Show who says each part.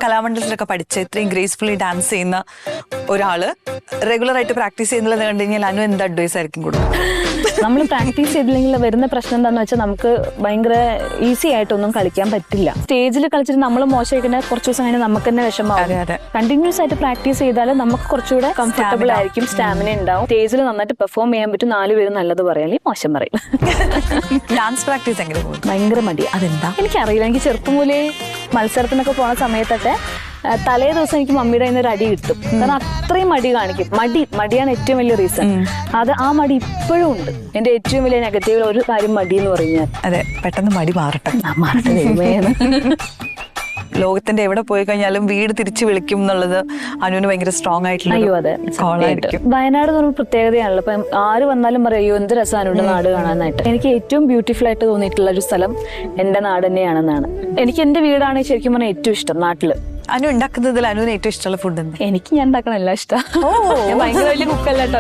Speaker 1: കലാമണ്ഡലത്തിലൊക്കെ പഠിച്ച് ഇത്രയും gracefully dance ചെയ്യുന്ന ഒരാള് റെഗുലർ ആയിട്ട് പ്രാക്ടീസ് ചെയ്യുന്നത് കണ്ടു കഴിഞ്ഞാൽ അനു എന്ത് അഡ്വൈസ് ആയിരിക്കും കൊടുക്കും?
Speaker 2: നമ്മൾ പ്രാക്ടീസ് ചെയ്തില്ലെങ്കിൽ വരുന്ന പ്രശ്നം എന്താണെന്ന് വെച്ചാൽ നമുക്ക് ഭയങ്കര ഈസി ആയിട്ടൊന്നും കളിക്കാൻ പറ്റില്ല. സ്റ്റേജിൽ കളിച്ചിട്ട് നമ്മൾ മോശമായിട്ട് കുറച്ച് ദിവസം കഴിഞ്ഞാൽ നമുക്ക് തന്നെ വിഷമമാകും. കണ്ടിന്യൂസ് ആയിട്ട് പ്രാക്ടീസ് ചെയ്താൽ നമുക്ക് കുറച്ചുകൂടെ കംഫർട്ടബിൾ ആയിരിക്കും, സ്റ്റാമിന ഉണ്ടാവും, സ്റ്റേജിൽ നന്നായിട്ട് പെർഫോം ചെയ്യാൻ പറ്റും. 4 പേര് നല്ലത് പറയാം, അല്ലെങ്കിൽ മോശം പറയും.
Speaker 1: ഡാൻസ് പ്രാക്ടീസ് എങ്ങനെ പോകും?
Speaker 2: ഭയങ്കര മടി.
Speaker 1: അതെന്താ
Speaker 2: എനിക്കറിയില്ല. എനിക്ക് ചെറുപ്പം മുതലേ മത്സരത്തിനൊക്കെ പോണ സമയത്തൊക്കെ തലേ ദിവസം എനിക്ക് മമ്മിയുടെ കയ്യിൽ നിന്ന് ഒരു അടി കിട്ടും. കാരണം അത്രയും മടി കാണിക്കും. മടിയാണ് ഏറ്റവും വലിയ റീസൺ. ആ മടി ഇപ്പോഴും ഉണ്ട്. എന്റെ ഏറ്റവും വലിയ നെഗറ്റീവ് ഒരു കാര്യം മടി എന്ന് പറഞ്ഞാൽ.
Speaker 1: അതെ, പെട്ടെന്ന് മടി മാറട്ടെ.
Speaker 2: മാറട്ടെ.
Speaker 1: ലോകത്തിന്റെ എവിടെ പോയി കഴിഞ്ഞാലും വീട് തിരിച്ചു വിളിക്കും എന്നുള്ളത് അനുവിന് ഭയങ്കര സ്ട്രോങ് ആയിട്ടുള്ള കോളായിരിക്കും.
Speaker 2: വയനാട് എന്ന് പറഞ്ഞ പ്രത്യേകതയാണല്ലോ. ഇപ്പം ആര് വന്നാലും പറയും അയ്യോ എന്ത് രസമാണ് നാട് കാണാനായിട്ട്. എനിക്ക് ഏറ്റവും ബ്യൂട്ടിഫുൾ ആയിട്ട് തോന്നിയിട്ടുള്ള ഒരു സ്ഥലം എന്റെ നാട് തന്നെയാണെന്നാണ്. എനിക്ക് എന്റെ വീടാണ് ശരിക്കും പറഞ്ഞാൽ ഏറ്റവും ഇഷ്ടം നാട്ടില്.
Speaker 1: അനു ഉണ്ടാക്കുന്നതിൽ അനുവിന് ഏറ്റവും ഇഷ്ടമുള്ള ഫുഡ് എന്താ?
Speaker 2: എനിക്ക് ഞാൻ ഉണ്ടാക്കണ എല്ലാം ഇഷ്ടം. ഭയങ്കര വലിയ കുക്കല്ല കേട്ടോ.